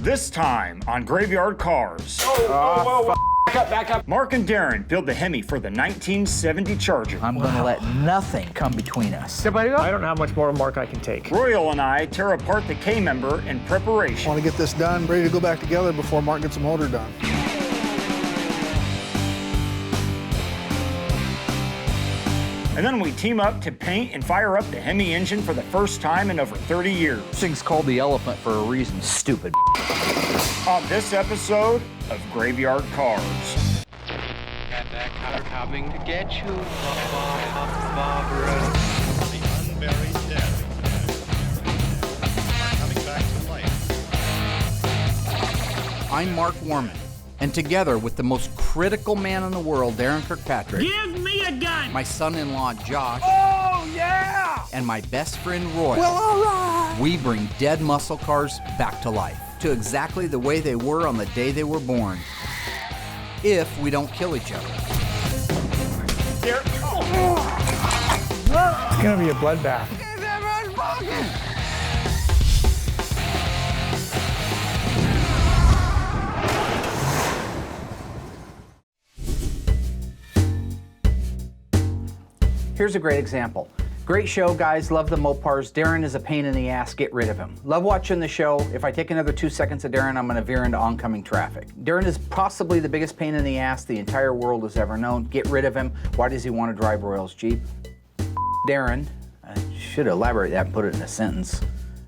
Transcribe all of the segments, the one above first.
This time on Graveyard Carz. Back up. Mark and Darren build the Hemi for the 1970 Charger. I'm gonna let nothing come between us. I don't know how much more Mark I can take. Royal and I tear apart the K-member in preparation. Want to get this done, ready to go back together before Mark gets the motor done. And then we team up to paint and fire up the Hemi engine for the first time in over 30 years. This thing's called the elephant for a reason, stupid. On this episode of Graveyard Carz. Got that car coming to get you, Barbara. The unburied dead are coming back to life. I'm Mark Warman, and together with the most critical man in the world, Darren Kirkpatrick. Give me a gun! My son-in-law, Josh. Oh, yeah! And my best friend, Roy. Well, all right! We bring dead muscle cars back to life, to exactly the way they were on the day they were born. If we don't kill each other. It's gonna be a bloodbath. Here's a great example. Great show, guys. Love the Mopars. Darren is a pain in the ass. Get rid of him. Love watching the show. If I take another 2 seconds of Darren, I'm going to veer into oncoming traffic. Darren is possibly the biggest pain in the ass the entire world has ever known. Get rid of him. Why does he want to drive Royal's Jeep? Darren. I should elaborate that and put it in a sentence.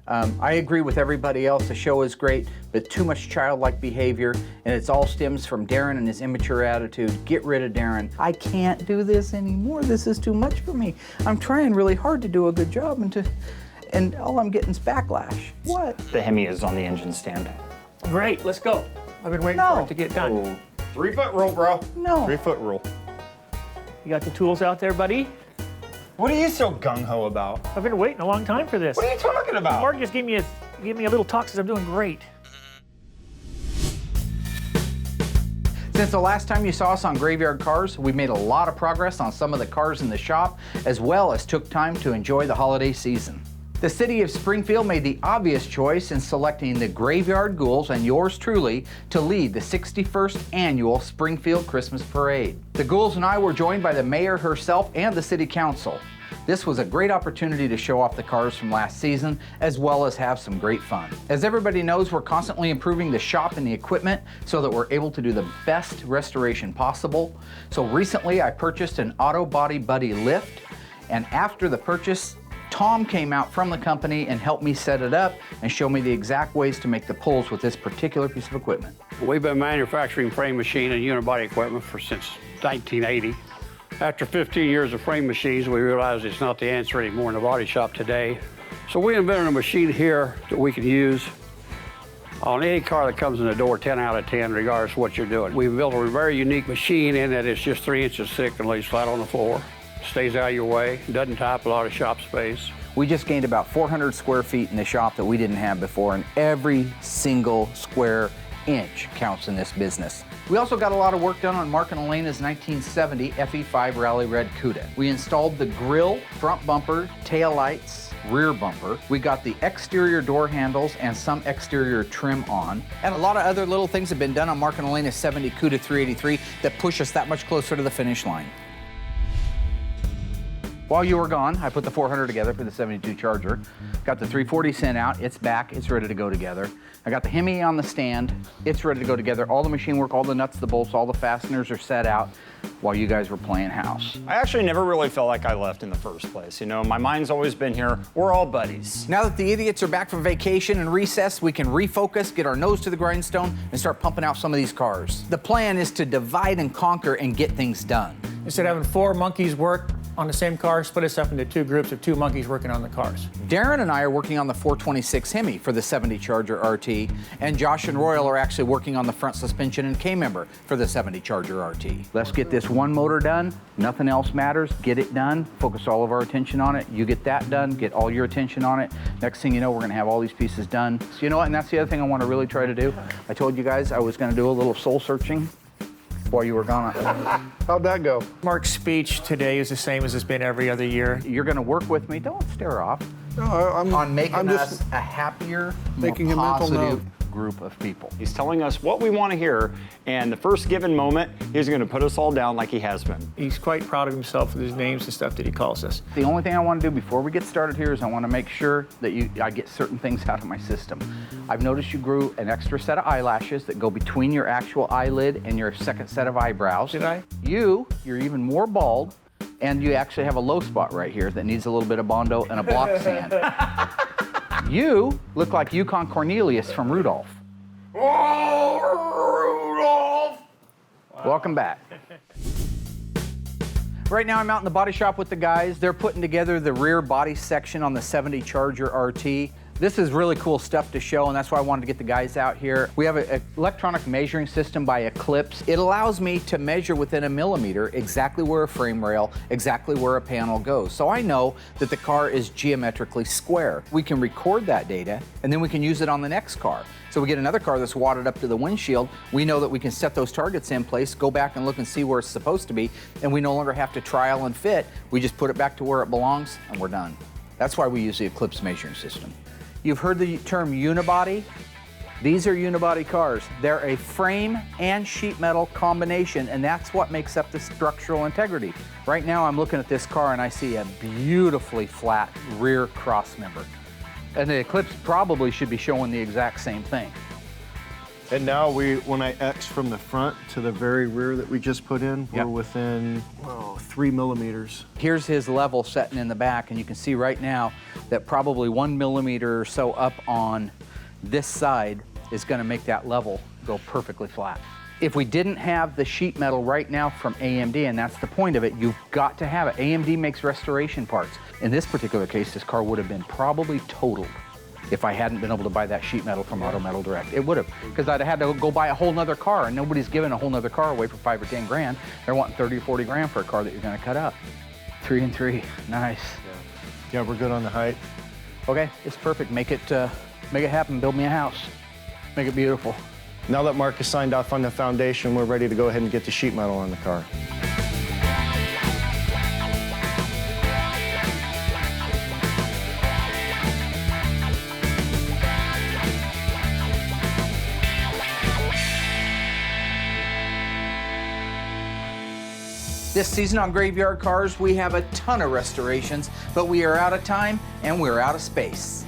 I agree with everybody else. The show is great, but too much childlike behavior, and it all stems from Darren and his immature attitude. Get rid of Darren. I can't do this anymore. This is too much for me. I'm trying really hard to do a good job, and all I'm getting is backlash. What? The Hemi is on the engine stand. Great, let's go. I've been waiting for it to get done. 3-foot rule, bro. No. 3-foot rule. You got the tools out there, buddy? What are you so gung-ho about? I've been waiting a long time for this. What are you talking about? Mark just gave me a little talk, says I'm doing great. Since the last time you saw us on Graveyard Carz, we made a lot of progress on some of the cars in the shop, as well as took time to enjoy the holiday season. The city of Springfield made the obvious choice in selecting the Graveyard Ghouls and yours truly to lead the 61st annual Springfield Christmas Parade. The Ghouls and I were joined by the mayor herself and the city council. This was a great opportunity to show off the cars from last season, as well as have some great fun. As everybody knows, we're constantly improving the shop and the equipment so that we're able to do the best restoration possible. So recently I purchased an Auto Body Buddy lift, and after the purchase, Tom came out from the company and helped me set it up and show me the exact ways to make the pulls with this particular piece of equipment. We've been manufacturing frame machine and unibody equipment since 1980. After 15 years of frame machines, we realized it's not the answer anymore in the body shop today. So we invented a machine here that we can use on any car that comes in the door, 10 out of 10, regardless of what you're doing. We've built a very unique machine in that it's just 3 inches thick and lays flat on the floor. Stays out of your way, doesn't tie up a lot of shop space. We just gained about 400 square feet in the shop that we didn't have before, and every single square inch counts in this business. We also got a lot of work done on Mark and Elena's 1970 FE5 Rally Red Cuda. We installed the grille, front bumper, tail lights, rear bumper. We got the exterior door handles and some exterior trim on. And a lot of other little things have been done on Mark and Elena's 70 Cuda 383 that push us that much closer to the finish line. While you were gone, I put the 400 together for the 72 Charger. Got the 340 sent out, it's back, it's ready to go together. I got the Hemi on the stand, it's ready to go together. All the machine work, all the nuts, the bolts, all the fasteners are set out while you guys were playing house. I actually never really felt like I left in the first place. You know, my mind's always been here. We're all buddies. Now that the idiots are back from vacation and recess, we can refocus, get our nose to the grindstone, and start pumping out some of these cars. The plan is to divide and conquer and get things done. Instead of having 4 monkeys work on the same car, split us up into 2 groups of 2 monkeys working on the cars. Darren and I are working on the 426 Hemi for the 70 Charger RT, and Josh and Royal are actually working on the front suspension and K-member for the 70 Charger RT. Let's get this one motor done. Nothing else matters. Get it done. Focus all of our attention on it. You get that done. Get all your attention on it. Next thing you know, we're going to have all these pieces done. So you know what? And that's the other thing I want to really try to do. I told you guys I was going to do a little soul searching while you were gone. How'd that go? Mark's speech today is the same as it's been every other year. You're going to work with me. Don't stare off. No, I'm on making I'm us just a happier, making more a mental positive, note. group of people. He's telling us what we want to hear, and the first given moment, he's going to put us all down like he has been. He's quite proud of himself with his names and stuff that he calls us. The only thing I want to do before we get started here is I want to make sure that I get certain things out of my system. I've noticed you grew an extra set of eyelashes that go between your actual eyelid and your second set of eyebrows. Did I? You're even more bald, and you actually have a low spot right here that needs a little bit of Bondo and a block sand. You look like Yukon Cornelius from Rudolph. Oh, Rudolph! Welcome back. Right now I'm out in the body shop with the guys. They're putting together the rear body section on the 70 Charger RT. This is really cool stuff to show, and that's why I wanted to get the guys out here. We have an electronic measuring system by Eclipse. It allows me to measure within a millimeter exactly where a frame rail, exactly where a panel goes. So I know that the car is geometrically square. We can record that data, and then we can use it on the next car. So we get another car that's wadded up to the windshield. We know that we can set those targets in place, go back and look and see where it's supposed to be, and we no longer have to trial and fit. We just put it back to where it belongs, and we're done. That's why we use the Eclipse measuring system. You've heard the term unibody. These are unibody cars. They're a frame and sheet metal combination, and that's what makes up the structural integrity. Right now I'm looking at this car and I see a beautifully flat rear cross member. And the Eclipse probably should be showing the exact same thing. And now when I X from the front to the very rear that we just put in, we're within 3 millimeters. Here's his level setting in the back, and you can see right now that probably 1 millimeter or so up on this side is gonna make that level go perfectly flat. If we didn't have the sheet metal right now from AMD, and that's the point of it, you've got to have it. AMD makes restoration parts. In this particular case, this car would have been probably totaled if I hadn't been able to buy that sheet metal from Auto Metal Direct. It would have, because I'd have had to go buy a whole nother car, and nobody's giving a whole nother car away for 5 or 10 grand. They're wanting 30 or 40 grand for a car that you're gonna cut up. 3 and 3, nice. Yeah, we're good on the height. Okay, it's perfect. Make it happen, build me a house. Make it beautiful. Now that Mark has signed off on the foundation, we're ready to go ahead and get the sheet metal on the car. This season on Graveyard Cars, we have a ton of restorations, but we are out of time and we're out of space.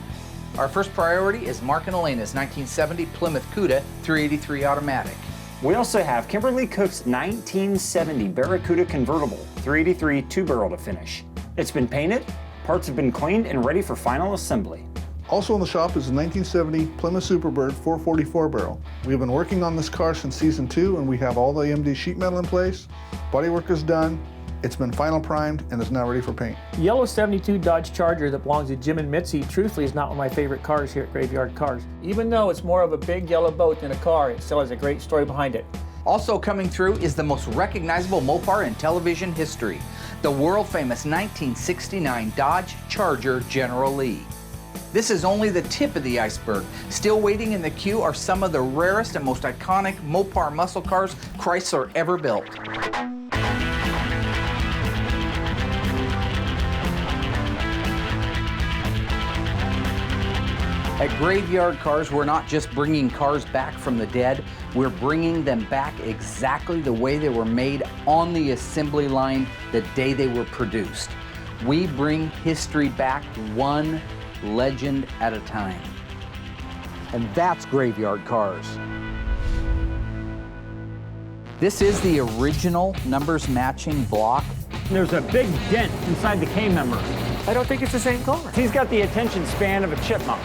Our first priority is Mark and Elena's 1970 Plymouth Cuda 383 automatic. We also have Kimberly Cook's 1970 Barracuda convertible 383 two-barrel to finish. It's been painted, parts have been cleaned and ready for final assembly. Also in the shop is a 1970 Plymouth Superbird 444 barrel. We've been working on this car since season 2, and we have all the AMD sheet metal in place. Bodywork is done. It's been final primed and is now ready for paint. Yellow 72 Dodge Charger that belongs to Jim and Mitzi, truthfully, is not one of my favorite cars here at Graveyard Cars. Even though it's more of a big yellow boat than a car, it still has a great story behind it. Also coming through is the most recognizable Mopar in television history, the world-famous 1969 Dodge Charger General Lee. This is only the tip of the iceberg. Still waiting in the queue are some of the rarest and most iconic Mopar muscle cars Chrysler ever built. At Graveyard Cars, we're not just bringing cars back from the dead, we're bringing them back exactly the way they were made on the assembly line the day they were produced. We bring history back one legend at a time. And that's Graveyard Cars. This is the original numbers matching block. There's a big dent inside the K member. I don't think it's the same car. He's got the attention span of a chipmunk.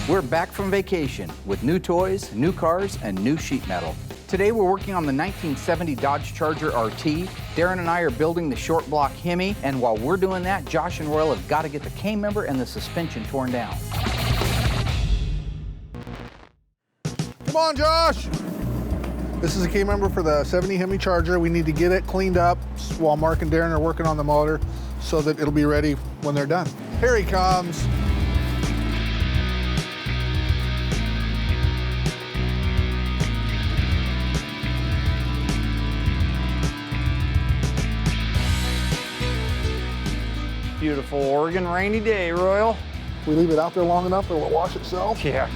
We're back from vacation with new toys, new cars, and new sheet metal. Today we're working on the 1970 Dodge Charger RT. Darren and I are building the short block Hemi, and while we're doing that, Josh and Royal have got to get the K member and the suspension torn down. Come on, Josh! This is a K member for the 70 Hemi Charger. We need to get it cleaned up while Mark and Darren are working on the motor so that it'll be ready when they're done. Here he comes. Beautiful Oregon rainy day, Royal. we leave it out there long enough, it'll wash itself. Yeah.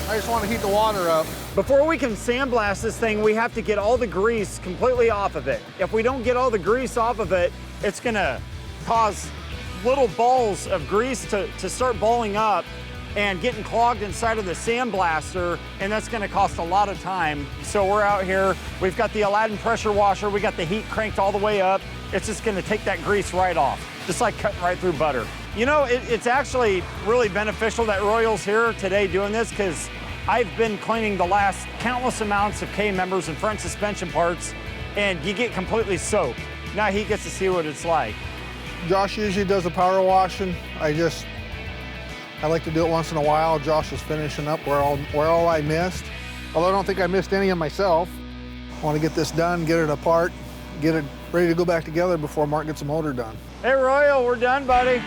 I just want to heat the water up. Before we can sandblast this thing, we have to get all the grease completely off of it. If we don't get all the grease off of it, it's gonna cause little balls of grease to start balling up and getting clogged inside of the sandblaster, and that's gonna cost a lot of time. So we're out here, we've got the Aladdin pressure washer, we got the heat cranked all the way up. It's just gonna take that grease right off, just like cutting right through butter. You know, it's actually really beneficial that Royal's here today doing this, because I've been cleaning the last countless amounts of K members and front suspension parts, and you get completely soaked. Now he gets to see what it's like. Josh usually does the power washing. I like to do it once in a while. Josh was finishing up where all I missed. Although I don't think I missed any of myself. I want to get this done, get it apart, get it ready to go back together before Mark gets the motor done. Hey Royal, we're done, buddy.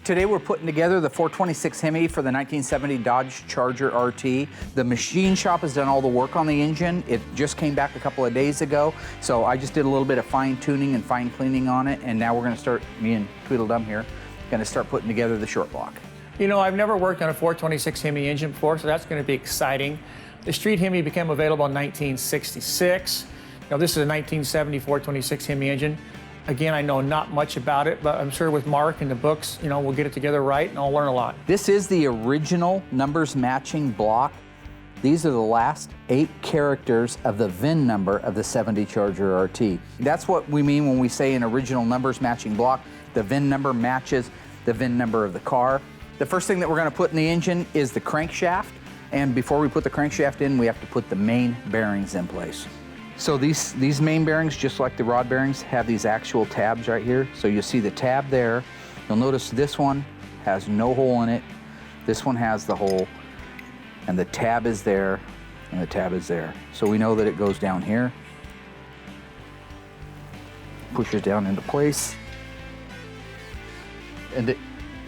Today we're putting together the 426 Hemi for the 1970 Dodge Charger RT. The machine shop has done all the work on the engine. It just came back a couple of days ago, so I just did a little bit of fine tuning and fine cleaning on it, and now we're gonna start, me and Tweedledum here, gonna start putting together the short block. You know, I've never worked on a 426 Hemi engine before, so that's going to be exciting. The street Hemi became available in 1966. Now, this is a 1970 426 Hemi engine. Again, I know not much about it, but I'm sure with Mark and the books, you know, we'll get it together right and I'll learn a lot. This is the original numbers matching block. These are the last 8 characters of the VIN number of the 70 Charger RT. That's what we mean when we say an original numbers matching block. The VIN number matches the VIN number of the car. The first thing that we're going to put in the engine is the crankshaft. And before we put the crankshaft in, we have to put the main bearings in place. So these main bearings, just like the rod bearings, have these actual tabs right here. So you'll see the tab there. You'll notice this one has no hole in it. This one has the hole, and the tab is there, and the tab is there. So we know that it goes down here, pushes down into place. And did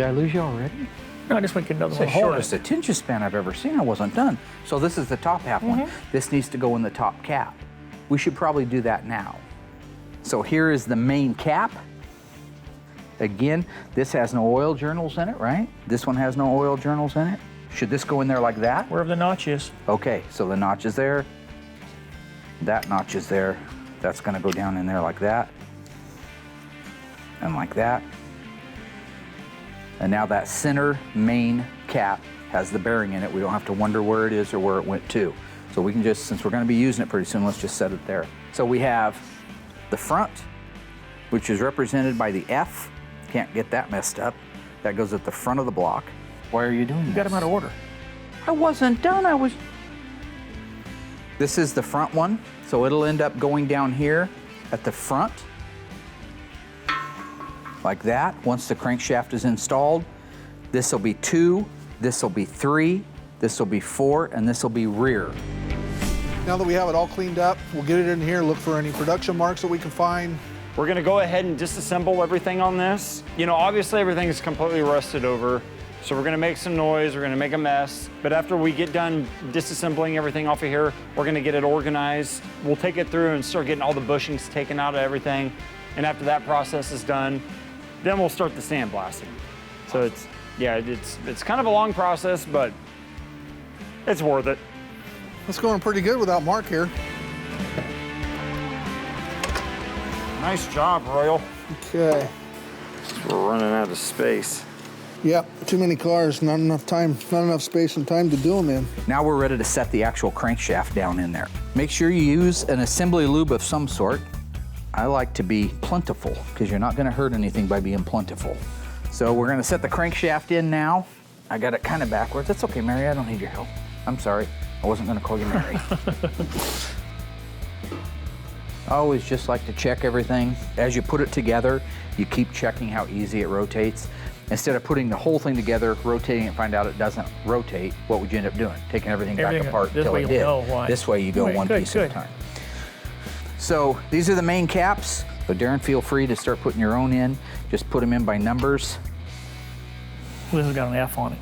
I lose you already? No, I just went to another one. It's the shortest attention span I've ever seen. I wasn't done. So this is the top half one. This needs to go in the top cap. We should probably do that now. So here is the main cap. Again, this has no oil journals in it, right? This one has no oil journals in it. Should this go in there like that? Wherever the notch is. Okay, so the notch is there. That notch is there. That's gonna go down in there like that. And like that. And now that center main cap has the bearing in it. We don't have to wonder where it is or where it went to. So we can just, since we're gonna be using it pretty soon, let's just set it there. So we have the front, which is represented by the F. Can't get that messed up. That goes at the front of the block. Why are you doing this? You got them out of order. I wasn't done, This is the front one, so it'll end up going down here at the front, like that. Once the crankshaft is installed, this will be 2, this will be 3, this will be 4, and this will be rear. Now that we have it all cleaned up, we'll get it in here, look for any production marks that we can find. We're gonna go ahead and disassemble everything on this. You know, obviously everything is completely rusted over, so we're gonna make some noise, we're gonna make a mess, but after we get done disassembling everything off of here, we're gonna get it organized. We'll take it through and start getting all the bushings taken out of everything, and after that process is done, then we'll start the sandblasting. So it's kind of a long process, but it's worth it. It's going pretty good without Mark here. Nice job, Royal. Okay. We're running out of space. Yep, too many cars, not enough time, not enough space and time to do them in. Now we're ready to set the actual crankshaft down in there. Make sure you use an assembly lube of some sort. I like to be plentiful, because you're not gonna hurt anything by being plentiful. So we're gonna set the crankshaft in now. I got it kind of backwards. That's okay, Mary, I don't need your help. I'm sorry, I wasn't gonna call you Mary. I always just like to check everything. As you put it together, you keep checking how easy it rotates. Instead of putting the whole thing together, rotating it, find out it doesn't rotate, what would you end up doing? Taking everything back apart until it did. This way you go one piece at a time. So these are the main caps. So Darren, feel free to start putting your own in. Just put them in by numbers. This has got an F on it.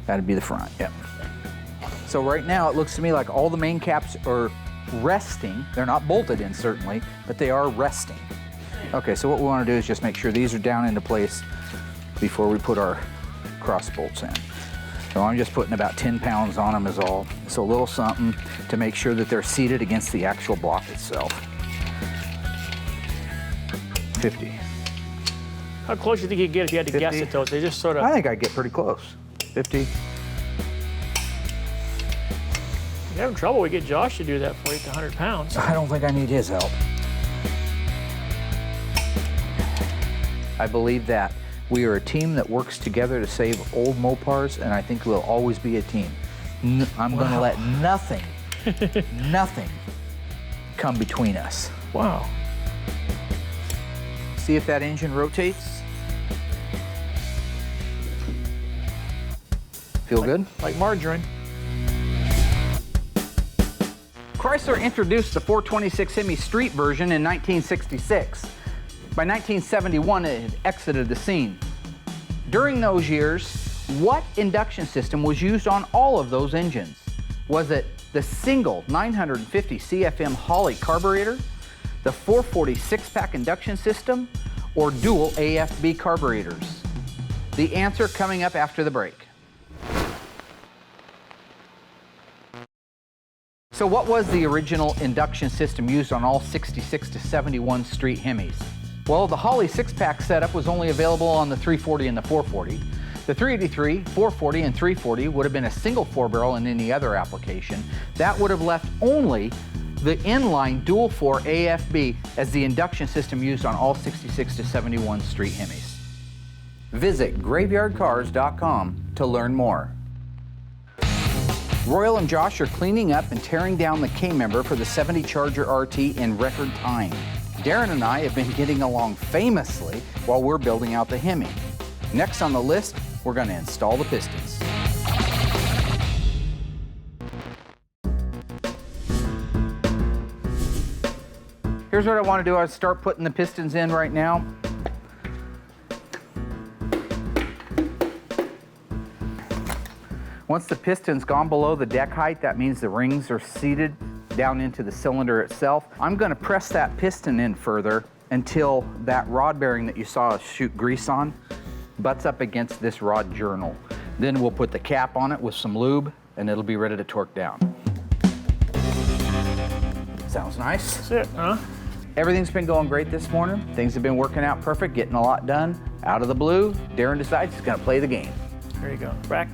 That'd be the front, yep. So right now it looks to me like all the main caps are resting. They're not bolted in certainly, but they are resting. Okay, so what we want to do is just make sure these are down into place before we put our cross bolts in. So I'm just putting about 10 pounds on them is all. So a little something to make sure that they're seated against the actual block itself. 50. How close do you think you'd get if you had to 50. guess it, though? They just sort of... I think I'd get pretty close. 50. You're having trouble. We get Josh to do that for you at 100 pounds. I don't think I need his help. I believe that we are a team that works together to save old Mopars, and I think we'll always be a team. I'm going to let nothing, nothing come between us. Wow. See if that engine rotates. Feel good? Like margarine. Chrysler introduced the 426 Hemi street version in 1966. By 1971, it had exited the scene. During those years, what induction system was used on all of those engines? Was it the single 950 CFM Holley carburetor, the 440 six-pack induction system, or dual AFB carburetors? The answer coming up after the break. So what was the original induction system used on all 66 to 71 street Hemis? Well, the Holley six-pack setup was only available on the 340 and the 440. The 383, 440, and 340 would have been a single four-barrel in any other application. That would have left only the inline dual-four AFB as the induction system used on all 66 to 71 street Hemis. Visit graveyardcars.com to learn more. Royal and Josh are cleaning up and tearing down the K-member for the 70 Charger RT in record time. Darren and I have been getting along famously while we're building out the Hemi. Next on the list, we're going to install the pistons. Here's what I want to do. I start putting the pistons in right now. Once the piston's gone below the deck height, that means the rings are seated down into the cylinder itself. I'm going to press that piston in further until that rod bearing that you saw us shoot grease on butts up against this rod journal. Then we'll put the cap on it with some lube and it'll be ready to torque down. Sounds nice. That's it, huh? Everything's been going great this morning. Things have been working out perfect, getting a lot done. Out of the blue, Darren decides he's going to play the game. There you go. Back.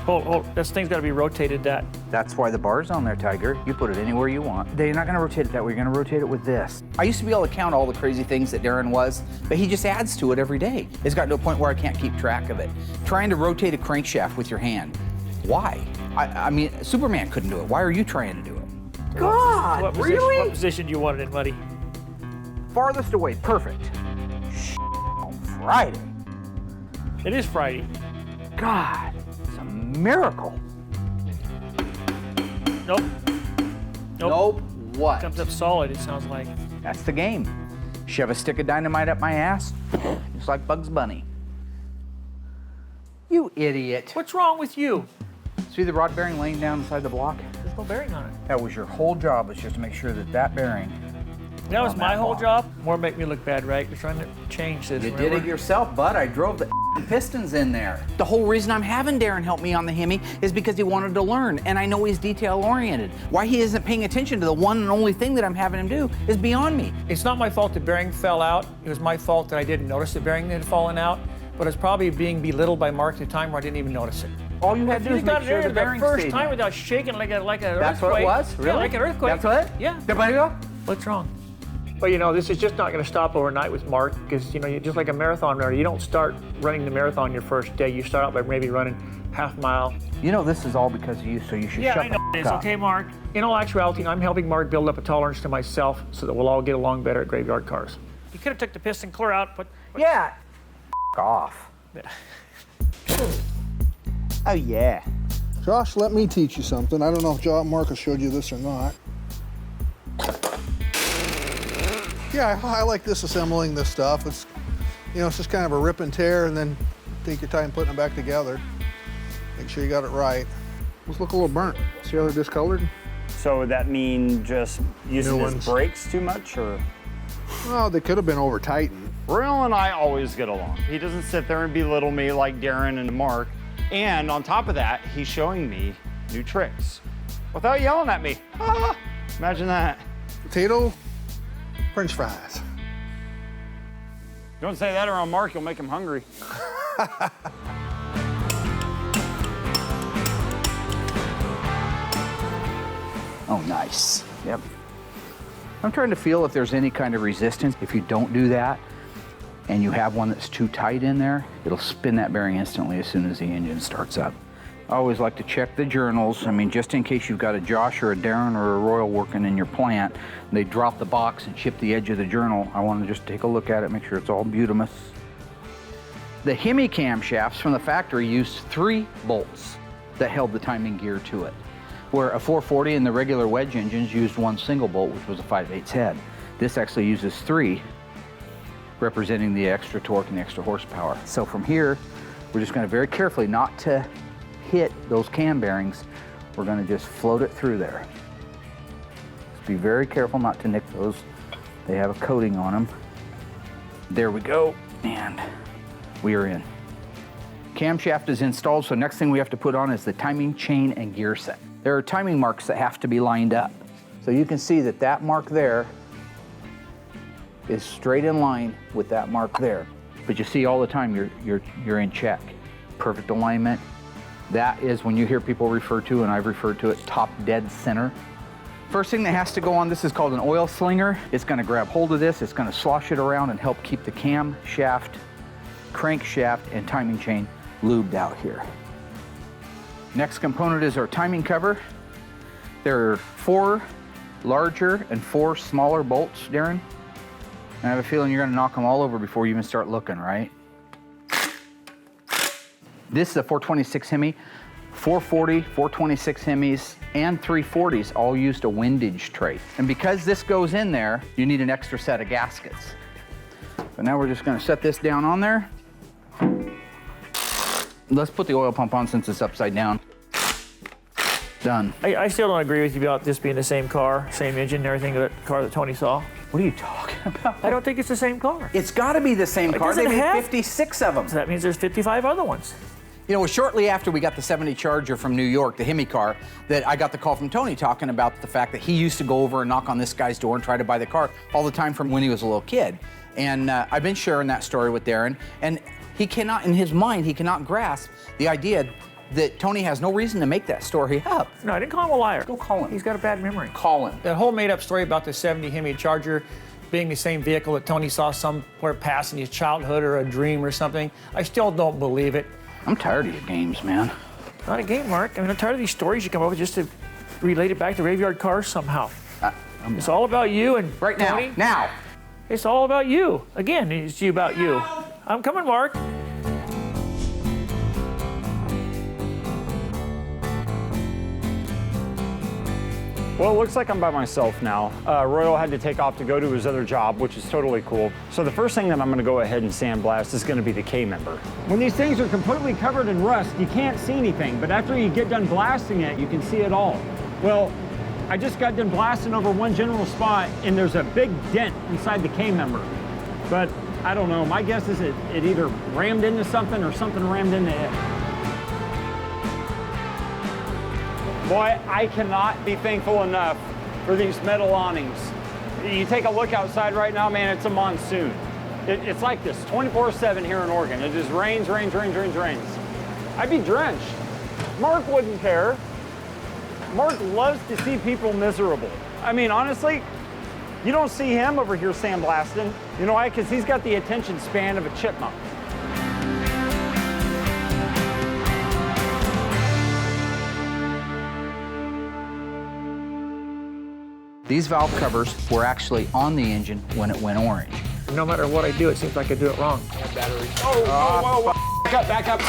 Hold. This thing's got to be rotated that. That's why the bar's on there, Tiger. You put it anywhere you want. You're not going to rotate it that way. You're going to rotate it with this. I used to be able to count all the crazy things that Darren was, but he just adds to it every day. It's gotten to a point where I can't keep track of it. Trying to rotate a crankshaft with your hand. Why? I mean, Superman couldn't do it. Why are you trying to do it? God, really? What position do you want it in, buddy? Farthest away. Perfect. On Friday. It is Friday. God, it's a miracle. Nope. Nope. What? Comes up solid, it sounds like. That's the game. Shove a stick of dynamite up my ass, just like Bugs Bunny. You idiot. What's wrong with you? See the rod bearing laying down inside the block? There's no bearing on it. That was your whole job, was just to make sure that that bearing. That was my whole block. job? More make me look bad, right? We're trying to change this. You did it yourself, bud. I drove the pistons in there. The whole reason I'm having Darren help me on the Hemi is because he wanted to learn, and I know he's detail-oriented. Why he isn't paying attention to the one and only thing that I'm having him do is beyond me. It's not my fault the bearing fell out. It was my fault that I didn't notice the bearing that had fallen out, but it's probably being belittled by Mark at the time where I didn't even notice it. All you had to do is make sure the bearing first stayed time in. without shaking like an earthquake. That's what it was? Really? Yeah, like an earthquake. That's what? Yeah. Everybody go? What's wrong? Well, you know, this is just not going to stop overnight with Mark because, you know, you're just like a marathon runner. You don't start running the marathon your first day. You start out by maybe running half mile. You know this is all because of you, so you should shut I know the it is. f*** up. Okay, Mark. In all actuality, I'm helping Mark build up a tolerance to myself so that we'll all get along better at Graveyard Cars. You could have took the piston clear out, but... Yeah. F*** off. Oh, yeah. Josh, let me teach you something. I don't know if Marcus showed you this or not. Yeah, I like disassembling this stuff. It's, you know, it's just kind of a rip and tear, and then take your time putting it back together. Make sure you got it right. Those look a little burnt. See how they're discolored? So would that mean just using New his ones. brakes too much, or? Oh, they could have been over tightened. Royal and I always get along. He doesn't sit there and belittle me like Darren and Mark. And on top of that, he's showing me new tricks without yelling at me. Ah, imagine that. Potato, French fries. Don't say that around Mark, you'll make him hungry. Oh, nice. Yep. I'm trying to feel if there's any kind of resistance. If you don't do that and you have one that's too tight in there, it'll spin that bearing instantly as soon as the engine starts up. I always like to check the journals. I mean, just in case you've got a Josh or a Darren or a Royal working in your plant, and they drop the box and chip the edge of the journal, I want to just take a look at it, make sure it's all butymous. The Hemi camshafts from the factory used 3 bolts that held the timing gear to it, where a 440 and the regular wedge engines used 1 single bolt, which was a 5/8 head. This actually uses 3, representing the extra torque and the extra horsepower. So from here, we're just going to very carefully, not to hit those cam bearings, we're going to just float it through there. Just be very careful not to nick those. They have a coating on them. There we go, and we are in. Camshaft is installed, so next thing we have to put on is the timing chain and gear set. There are timing marks that have to be lined up. So you can see that that mark there is straight in line with that mark there. But you see all the time you're in check. Perfect alignment. That is when you hear people refer to, and I've referred to it, top dead center. First thing that has to go on, this is called an oil slinger. It's gonna grab hold of this, it's gonna slosh it around and help keep the cam shaft, crankshaft, and timing chain lubed out here. Next component is our timing cover. There are 4 larger and 4 smaller bolts, Darren. And I have a feeling you're gonna knock them all over before you even start looking, right? This is a 426 Hemi, 440, 426 Hemis, and 340s all used a windage tray. And because this goes in there, you need an extra set of gaskets. So now we're just gonna set this down on there. Let's put the oil pump on since it's upside down. Done. I still don't agree with you about this being the same car, same engine and everything, that car that Tony saw. What are you talking about? I don't think it's the same car. It's gotta be the same car. They doesn't made have- 56 of them. So that means there's 55 other ones. You know, shortly after we got the 70 Charger from New York, the Hemi car, that I got the call from Tony talking about the fact that he used to go over and knock on this guy's door and try to buy the car all the time from when he was a little kid. And I've been sharing that story with Darren, and he cannot, in his mind, he cannot grasp the idea that Tony has no reason to make that story up. No, I didn't call him a liar. Go call him. He's got a bad memory. Call him. That whole made-up story about the 70 Hemi Charger being the same vehicle that Tony saw somewhere past in his childhood or a dream or something, I still don't believe it. I'm tired of your games, man. Not a game, Mark. I mean, I'm tired of these stories you come up with just to relate it back to Graveyard Carz somehow. It's all about you and right Tony. Now. It's all about you. Again, it's you about you. I'm coming, Mark. Well, it looks like I'm by myself now. Royal had to take off to go to his other job, which is totally cool. So the first thing that I'm gonna go ahead and sandblast is gonna be the K-member. When these things are completely covered in rust, you can't see anything, but after you get done blasting it, you can see it all. Well, I just got done blasting over one general spot, and there's a big dent inside the K-member. But I don't know, my guess is it either rammed into something or something rammed into it. Boy, I cannot be thankful enough for these metal awnings. You take a look outside right now, man, it's a monsoon. It's like this 24/7 here in Oregon. It just rains, rains, rains, rains, rains. I'd be drenched. Mark wouldn't care. Mark loves to see people miserable. I mean, honestly, you don't see him over here sandblasting. You know why? Because he's got the attention span of a chipmunk. These valve covers were actually on the engine when it went orange. No matter what I do, it seems like I do it wrong. Battery. Oh, whoa, whoa, whoa. Back up, back up.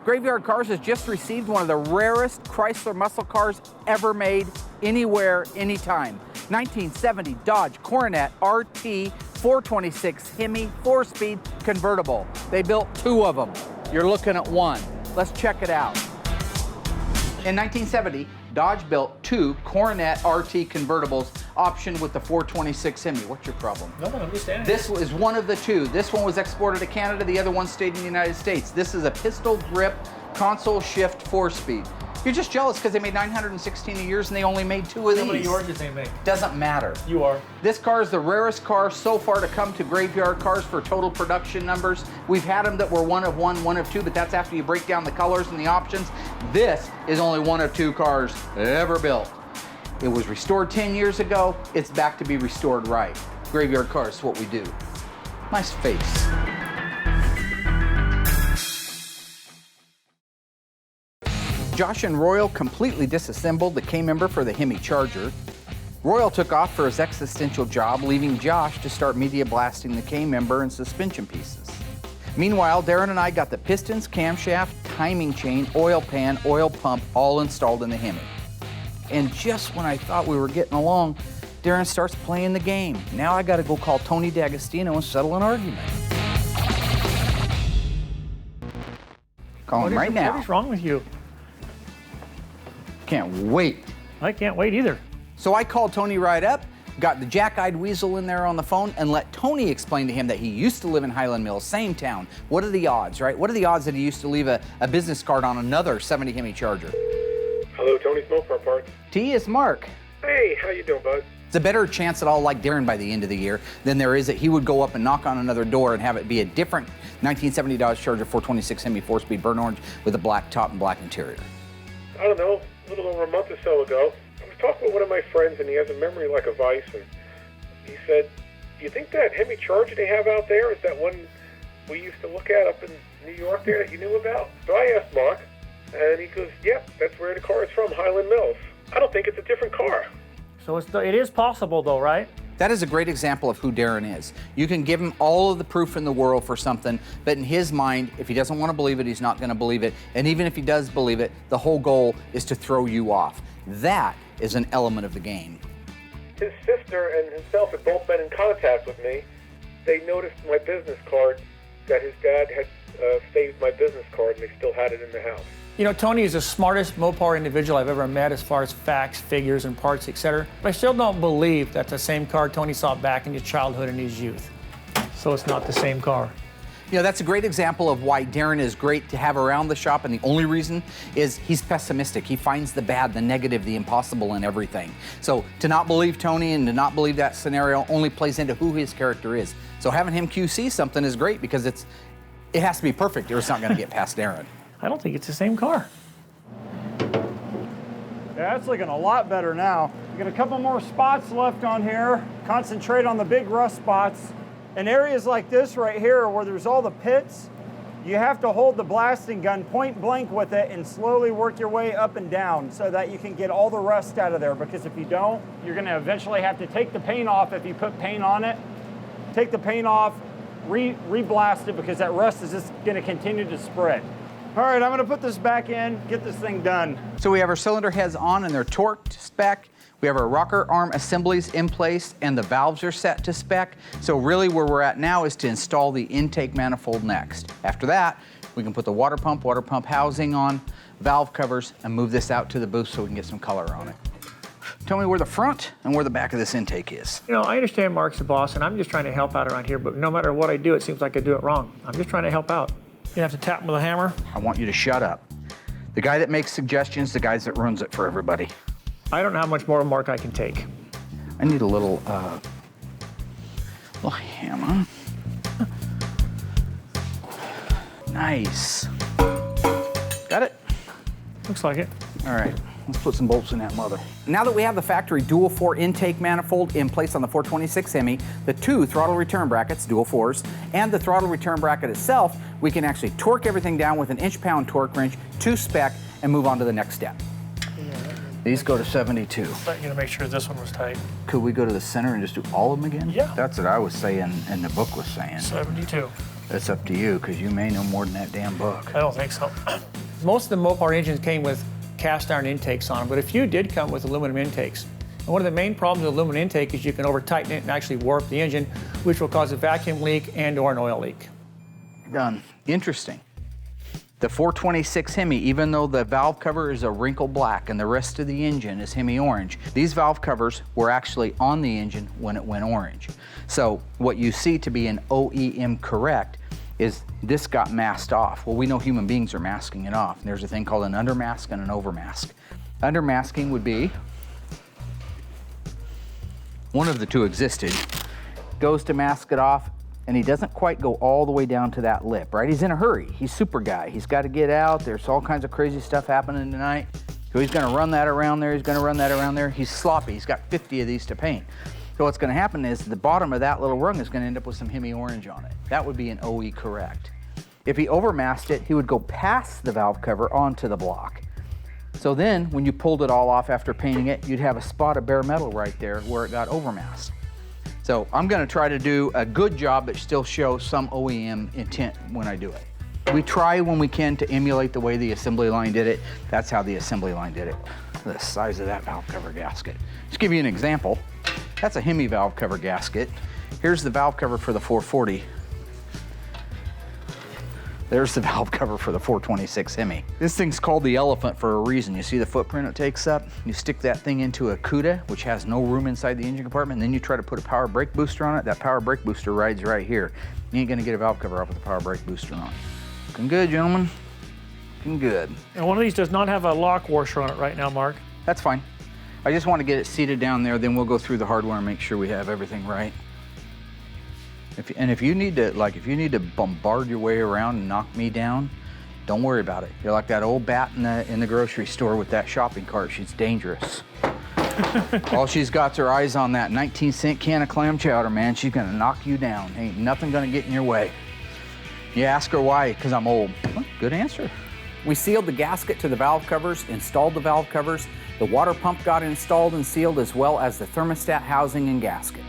Graveyard Carz has just received one of the rarest Chrysler muscle cars ever made, anywhere, anytime. 1970 Dodge Coronet RT 426 Hemi 4-speed convertible. They built 2 of them. You're looking at one. Let's check it out. In 1970, Dodge built 2 Coronet RT convertibles optioned with the 426 Hemi. What's your problem? No, I'm just standing. This is one of the 2. This one was exported to Canada, the other one stayed in the United States. This is a pistol grip console shift 4-speed. You're just jealous because they made 916 a year and they only made 2 of these. How many yours did they make? Doesn't matter. You are. This car is the rarest car so far to come to Graveyard Cars for total production numbers. We've had them that were 1 of 1, 1 of 2, but that's after you break down the colors and the options. This is only 1 of 2 cars ever built. It was restored 10 years ago. It's back to be restored right. Graveyard Cars is what we do. Nice face. Josh and Royal completely disassembled the K-member for the Hemi Charger. Royal took off for his existential job, leaving Josh to start media blasting the K-member and suspension pieces. Meanwhile, Darren and I got the pistons, camshaft, timing chain, oil pan, oil pump all installed in the Hemi. And just when I thought we were getting along, Darren starts playing the game. Now I gotta go call Tony D'Agostino and settle an argument. Call him right now. What is wrong with you? Can't wait. I can't wait either. So I called Tony right up, got the jack-eyed weasel in there on the phone, and let Tony explain to him that he used to live in Highland Mills, same town. What are the odds, right? What are the odds that he used to leave a business card on another 70 Hemi Charger? Hello, Tony Smoke Car Parts. T, it's Mark. Hey, how you doing, bud? It's a better chance that I'll like Darren by the end of the year than there is that he would go up and knock on another door and have it be a different 1970 Dodge Charger 426 Hemi 4-speed burnt orange with a black top and black interior. I don't know, a little over a month or so ago, I was talking with one of my friends and he has a memory like a vice, and he said, do you think that Hemi Charger they have out there is that one we used to look at up in New York there that you knew about? So I asked Mark, and he goes, yep, that's where the car is from, Highland Mills. I don't think it's a different car. So it is possible though, right? That is a great example of who Darren is. You can give him all of the proof in the world for something, but in his mind, if he doesn't want to believe it, he's not going to believe it. And even if he does believe it, the whole goal is to throw you off. That is an element of the game. His sister and himself had both been in contact with me. They noticed my business card, that his dad had saved my business card, and they still had it in the house. You know, Tony is the smartest Mopar individual I've ever met as far as facts, figures, and parts, etc. But I still don't believe that's the same car Tony saw back in his childhood and his youth. So it's not the same car. You know, that's a great example of why Darren is great to have around the shop, and the only reason is he's pessimistic. He finds the bad, the negative, the impossible in everything. So to not believe Tony and to not believe that scenario only plays into who his character is. So having him QC something is great because it has to be perfect or it's not going to get past Darren. I don't think it's the same car. Yeah, it's looking a lot better now. We got a couple more spots left on here. Concentrate on the big rust spots. In areas like this right here where there's all the pits, you have to hold the blasting gun point blank with it and slowly work your way up and down so that you can get all the rust out of there, because if you don't, you're gonna eventually have to take the paint off if you put paint on it. Take the paint off, re-blast it, because that rust is just gonna continue to spread. All right, I'm gonna put this back in, get this thing done. So we have our cylinder heads on and they're torqued spec. We have our rocker arm assemblies in place and the valves are set to spec. So really where we're at now is to install the intake manifold next. After that, we can put the water pump housing on, valve covers, and move this out to the booth so we can get some color on it. Tell me where the front and where the back of this intake is. You know, I understand Mark's the boss and I'm just trying to help out around here, but no matter what I do, it seems like I do it wrong. I'm just trying to help out. You have to tap him with a hammer? I want you to shut up. The guy that makes suggestions, the guy that runs it for everybody. I don't know how much more Mark I can take. I need a little hammer. Nice. Got it? Looks like it. All right, let's put some bolts in that mother. Now that we have the factory dual 4 intake manifold in place on the 426 Hemi, the 2 throttle return brackets, dual 4s, and the throttle return bracket itself, we can actually torque everything down with an inch-pound torque wrench to spec and move on to the next step. These go to 72. I'm gonna make sure this one was tight. Could we go to the center and just do all of them again? Yeah. That's what I was saying and the book was saying. 72. It's up to you, because you may know more than that damn book. I don't think so. Most of the Mopar engines came with cast iron intakes on them, but a few did come with aluminum intakes. And one of the main problems with aluminum intake is you can over-tighten it and actually warp the engine, which will cause a vacuum leak and or an oil leak. Done. Interesting. The 426 Hemi, even though the valve cover is a wrinkle black and the rest of the engine is Hemi orange, these valve covers were actually on the engine when it went orange. So what you see to be an OEM correct is this got masked off. Well, we know human beings are masking it off. There's a thing called an undermask and an overmask. Undermasking would be, one of the two existed, goes to mask it off, and he doesn't quite go all the way down to that lip, right? He's in a hurry. He's super guy. He's got to get out. There's all kinds of crazy stuff happening tonight. So he's going to run that around there. He's going to run that around there. He's sloppy. He's got 50 of these to paint. So what's going to happen is the bottom of that little rung is going to end up with some Hemi orange on it. That would be an OE correct. If he overmasked it, he would go past the valve cover onto the block. So then when you pulled it all off after painting it, you'd have a spot of bare metal right there where it got overmasked. So I'm going to try to do a good job but still show some OEM intent when I do it. We try when we can to emulate the way the assembly line did it. That's how the assembly line did it. The size of that valve cover gasket. Just give you an example. That's a Hemi valve cover gasket. Here's the valve cover for the 440. There's the valve cover for the 426 Hemi. This thing's called the elephant for a reason. You see the footprint it takes up? You stick that thing into a CUDA, which has no room inside the engine compartment, and then you try to put a power brake booster on it. That power brake booster rides right here. You ain't gonna get a valve cover off with a power brake booster on. Looking good, gentlemen. Looking good. And one of these does not have a lock washer on it right now, Mark. That's fine. I just want to get it seated down there, then we'll go through the hardware and make sure we have everything right. If you need to bombard your way around and knock me down, don't worry about it. You're like that old bat in the grocery store with that shopping cart. She's dangerous. All she's got's her eyes on that 19-cent can of clam chowder, man. She's gonna knock you down. Ain't nothing gonna get in your way. You ask her why, because I'm old. Well, good answer. We sealed the gasket to the valve covers, installed the valve covers. The water pump got installed and sealed, as well as the thermostat housing and gasket.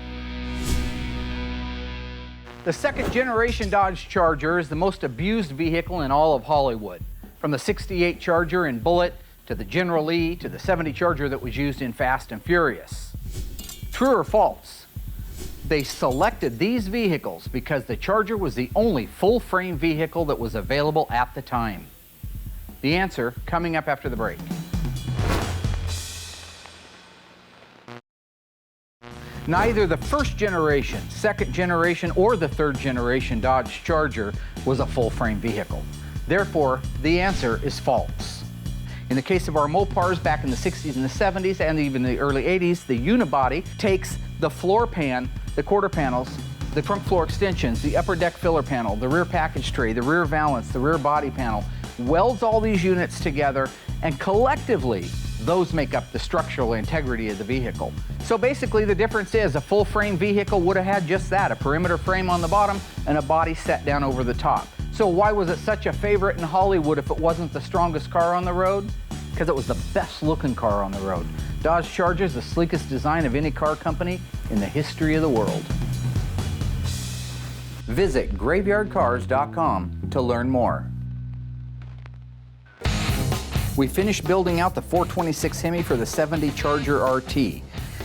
The second generation Dodge Charger is the most abused vehicle in all of Hollywood. From the 68 Charger in Bullitt, to the General Lee, to the 70 Charger that was used in Fast and Furious. True or false? They selected these vehicles because the Charger was the only full-frame vehicle that was available at the time. The answer coming up after the break. Neither the first generation, second generation, or the third generation Dodge Charger was a full-frame vehicle. Therefore, the answer is false. In the case of our Mopars back in the 60s and the 70s and even the early 80s, the unibody takes the floor pan, the quarter panels, the trunk floor extensions, the upper deck filler panel, the rear package tray, the rear valance, the rear body panel, welds all these units together, and collectively, those make up the structural integrity of the vehicle. So basically the difference is a full frame vehicle would have had just that, a perimeter frame on the bottom and a body set down over the top. So why was it such a favorite in Hollywood if it wasn't the strongest car on the road? Because it was the best looking car on the road. Dodge Charger is the sleekest design of any car company in the history of the world. Visit graveyardcars.com to learn more. We finished building out the 426 Hemi for the 70 Charger RT.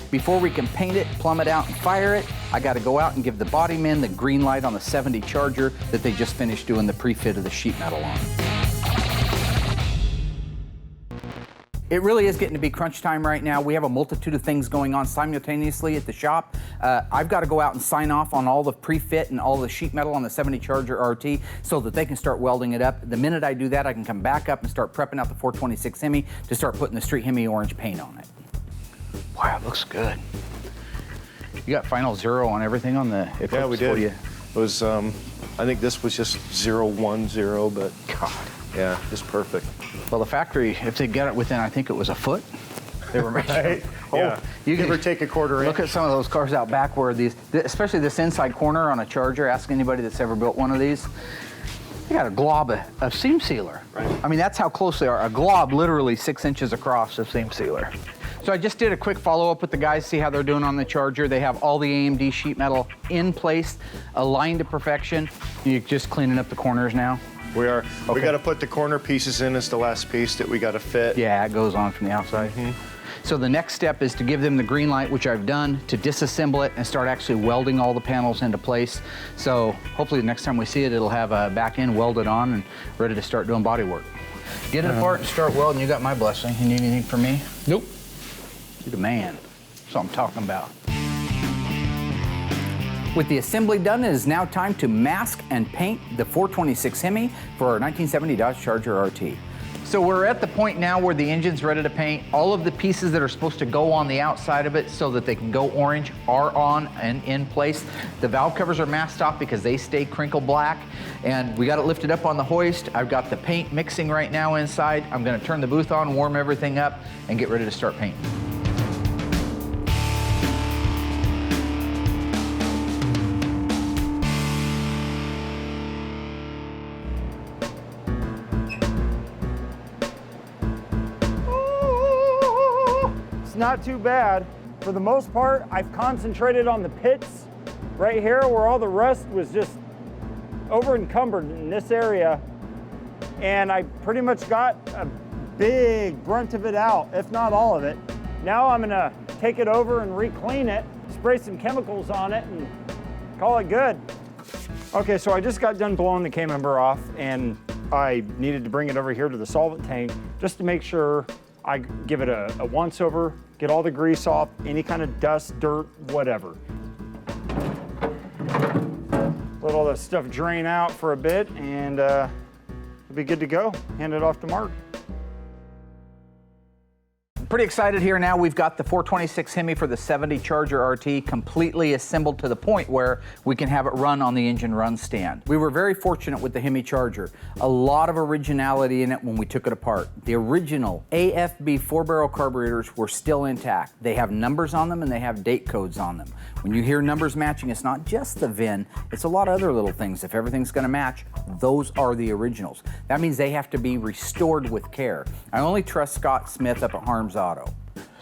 Before we can paint it, plumb it out, and fire it, I got to go out and give the body men the green light on the 70 Charger that they just finished doing the pre-fit of the sheet metal on. It really is getting to be crunch time right now. We have a multitude of things going on simultaneously at the shop. I've got to go out and sign off on all the pre-fit and all the sheet metal on the 70 Charger RT so that they can start welding it up. The minute I do that, I can come back up and start prepping out the 426 Hemi to start putting the Street Hemi orange paint on it. Wow, it looks good. You got final zero on everything on the Eclipse? Yeah, we did. It was, I think this was just 010, but God. Yeah, just perfect. Well, the factory, if they got it within, I think it was a foot, they were making. Right? Oh, Yeah. You Give can or take a quarter inch. Look at some of those cars out back where these, especially this inside corner on a Charger, ask anybody that's ever built one of these. You got a glob of seam sealer. Right. I mean, that's how close they are. A glob literally 6 inches across of seam sealer. So I just did a quick follow-up with the guys, see how they're doing on the Charger. They have all the AMD sheet metal in place, aligned to perfection. You're just cleaning up the corners now? We are. Okay. We got to put the corner pieces in as the last piece that we got to fit. Yeah, it goes on from the outside. So the next step is to give them the green light, which I've done, to disassemble it and start actually welding all the panels into place. So hopefully the next time we see it, it'll have a back end welded on and ready to start doing body work. Get it apart and start welding. You got my blessing. You need anything from me? Nope. You're the man. That's what I'm talking about. With the assembly done, it is now time to mask and paint the 426 Hemi for our 1970 Dodge Charger RT. So we're at the point now where the engine's ready to paint. All of the pieces that are supposed to go on the outside of it so that they can go orange are on and in place. The valve covers are masked off because they stay crinkle black. And we got it lifted up on the hoist. I've got the paint mixing right now inside. I'm gonna turn the booth on, warm everything up, and get ready to start painting. Not too bad. For the most part, I've concentrated on the pits right here where all the rust was just over encumbered in this area. And I pretty much got a big brunt of it out, if not all of it. Now I'm gonna take it over and re-clean it, spray some chemicals on it and call it good. Okay, so I just got done blowing the K-member off and I needed to bring it over here to the solvent tank just to make sure I give it a once over, get all the grease off, any kind of dust, dirt, whatever. Let all that stuff drain out for a bit and it'll be good to go. Hand it off to Mark. Pretty excited here now. We've got the 426 Hemi for the 70 Charger RT completely assembled to the point where we can have it run on the engine run stand. We were very fortunate with the Hemi Charger. A lot of originality in it when we took it apart. The original AFB 4-barrel carburetors were still intact. They have numbers on them and they have date codes on them. When you hear numbers matching, it's not just the VIN, it's a lot of other little things. If everything's gonna match, those are the originals. That means they have to be restored with care. I only trust Scott Smith up at Harms Auto.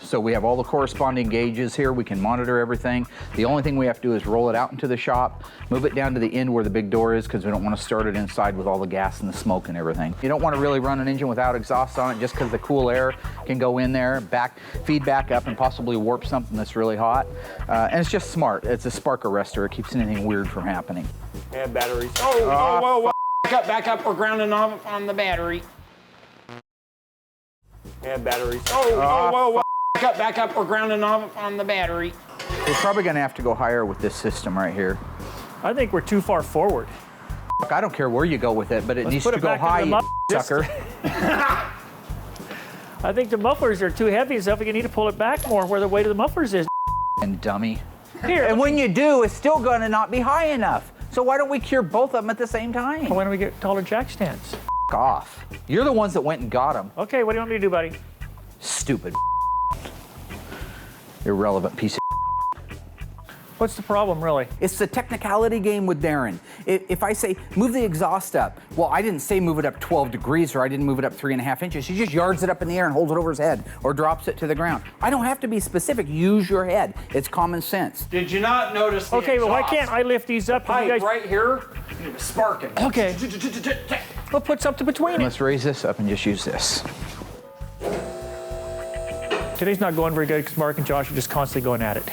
So we have all the corresponding gauges here. We can monitor everything. The only thing we have to do is roll it out into the shop, move it down to the end where the big door is because we don't want to start it inside with all the gas and the smoke and everything. You don't want to really run an engine without exhaust on it just because the cool air can go in there, feed back up and possibly warp something that's really hot. And it's just smart. It's a spark arrestor. It keeps anything weird from happening. Yeah, batteries. Whoa. Back up. We're grounding off on the battery. Yeah, batteries. Whoa. Back up. We're grounding off on the battery. We're probably going to have to go higher with this system right here. I think we're too far forward. I don't care where you go with it, but it Let's needs put to it go back high, in the you sucker. I think the mufflers are too heavy, so you need to pull it back more where the weight of the mufflers is. And dummy. Here. And when you do, it's still going to not be high enough. So why don't we cure both of them at the same time? Why don't we get taller jack stands? F off. You're the ones that went and got them. Okay, what do you want me to do, buddy? Stupid. Irrelevant piece of. What's the problem, really? It's the technicality game with Darren. If I say, move the exhaust up, well, I didn't say move it up 12 degrees or I didn't move it up 3.5 inches. He just yards it up in the air and holds it over his head or drops it to the ground. I don't have to be specific. Use your head. It's common sense. Did you not notice the Okay, but why exhaust can't I lift these up? pipe And you guys... right here? Sparking. Okay. We'll put something between it. Let's raise this up and just use this. Today's not going very good because Mark and Josh are just constantly going at it.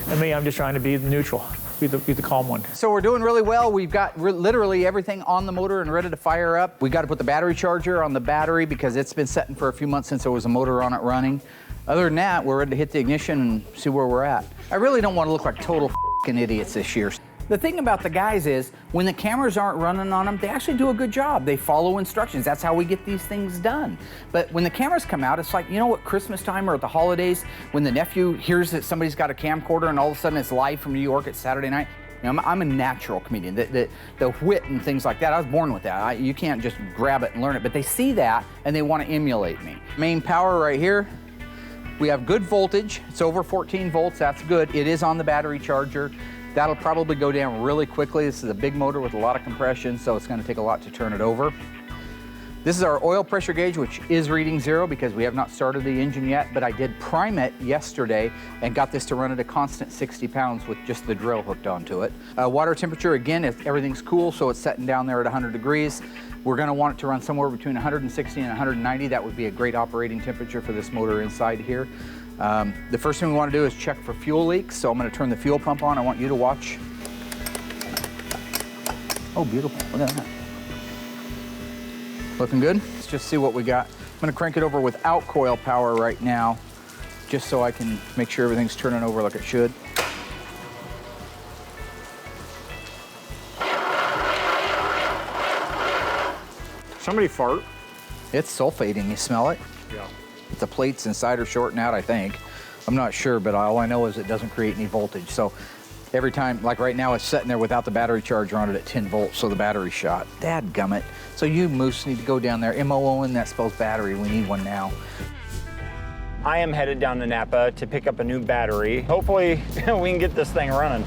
And me, I'm just trying to be the neutral, be the calm one. So we're doing really well. We've got literally everything on the motor and ready to fire up. We got to put the battery charger on the battery because it's been sitting for a few months since there was a motor on it running. Other than that, we're ready to hit the ignition and see where we're at. I really don't want to look like total f***ing idiots this year. The thing about the guys is, when the cameras aren't running on them, they actually do a good job. They follow instructions. That's how we get these things done. But when the cameras come out, it's like, you know what, Christmas time or at the holidays, when the nephew hears that somebody's got a camcorder and all of a sudden it's live from New York, it's Saturday night. You know, I'm a natural comedian. The wit and things like that, I was born with that. You can't just grab it and learn it. But they see that and they want to emulate me. Main power right here. We have good voltage. It's over 14 volts. That's good. It is on the battery charger. That'll probably go down really quickly. This is a big motor with a lot of compression, so it's going to take a lot to turn it over. This is our oil pressure gauge, which is reading 0 because we have not started the engine yet, but I did prime it yesterday and got this to run at a constant 60 pounds with just the drill hooked onto it. Water temperature, again, if everything's cool, so it's setting down there at 100 degrees. We're going to want it to run somewhere between 160 and 190. That would be a great operating temperature for this motor inside here. The first thing we want to do is check for fuel leaks, so I'm going to turn the fuel pump on. I want you to watch. Oh, beautiful. Look at that. Looking good? Let's just see what we got. I'm going to crank it over without coil power right now, just so I can make sure everything's turning over like it should. Somebody fart. It's sulfating, you smell it? Yeah. The plates inside are shorting out, I think. I'm not sure, but all I know is it doesn't create any voltage. So every time, like right now, it's sitting there without the battery charger on it at 10 volts, so the battery's shot. Dadgummit. So you moose need to go down there. M-O-O-N, that spells battery. We need one now. I am headed down to Napa to pick up a new battery. Hopefully, we can get this thing running.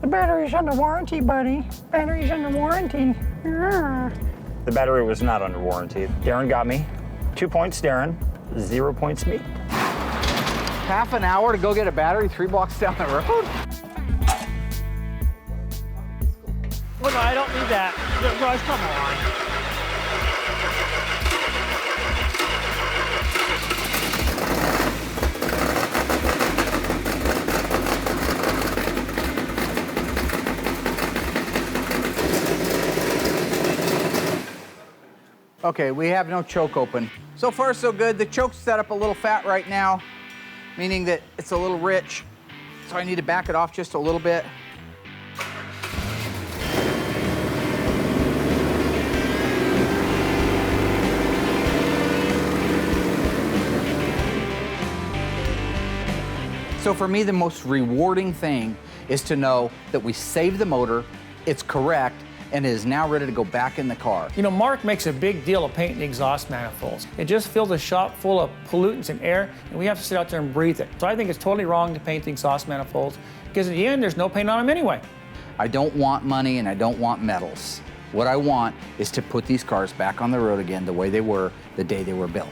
The battery's under warranty, buddy. Battery's under warranty. The battery was not under warranty. Darren got me. 2 points, Darren. 0 points, me. Half an hour to go get a battery 3 blocks down the road? Well, no, I don't need that. Guys, come on. Okay, we have no choke open. So far, so good. The choke's set up a little fat right now, meaning that it's a little rich. So I need to back it off just a little bit. So for me, the most rewarding thing is to know that we saved the motor, it's correct, and it is now ready to go back in the car. You know, Mark makes a big deal of painting the exhaust manifolds. It just fills the shop full of pollutants and air, and we have to sit out there and breathe it. So I think it's totally wrong to paint the exhaust manifolds, because in the end, there's no paint on them anyway. I don't want money and I don't want medals. What I want is to put these cars back on the road again the way they were the day they were built.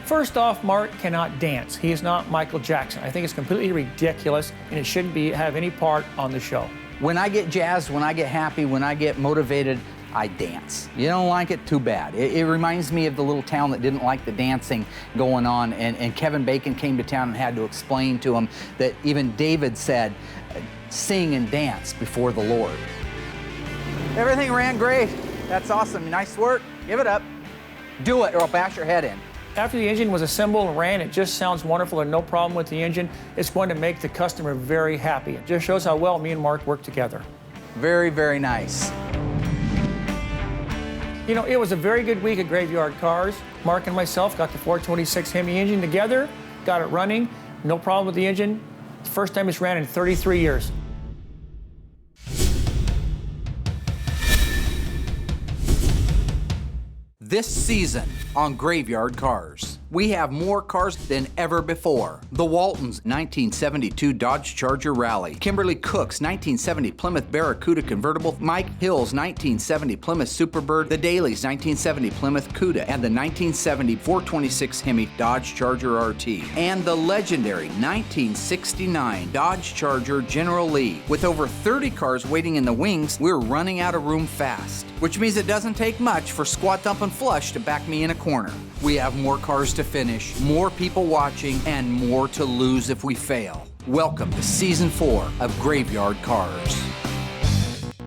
First off, Mark cannot dance. He is not Michael Jackson. I think it's completely ridiculous, and it shouldn't have any part on the show. When I get jazzed, when I get happy, when I get motivated, I dance. You don't like it? Too bad. It reminds me of the little town that didn't like the dancing going on, and Kevin Bacon came to town and had to explain to him that even David said, sing and dance before the Lord. Everything ran great. That's awesome. Nice work. Give it up. Do it or I'll bash your head in. After the engine was assembled and ran, it just sounds wonderful and no problem with the engine. It's going to make the customer very happy. It just shows how well me and Mark work together. Very, very nice. You know, it was a very good week at Graveyard Carz. Mark and myself got the 426 Hemi engine together, got it running, no problem with the engine. First time it's ran in 33 years. This season on Graveyard Carz, we have more cars than ever before. The Waltons' 1972 Dodge Charger Rally, Kimberly Cook's 1970 Plymouth Barracuda convertible, Mike Hill's 1970 Plymouth Superbird, the Daly's 1970 Plymouth Cuda, and the 1970 426 Hemi Dodge Charger RT, and the legendary 1969 Dodge Charger General Lee. With over 30 cars waiting in the wings, we're running out of room fast, which means it doesn't take much for Squat Dump and Flush to back me in a corner. We have more cars to finish, more people watching, and more to lose if we fail. Welcome to Season 4 of Graveyard Carz.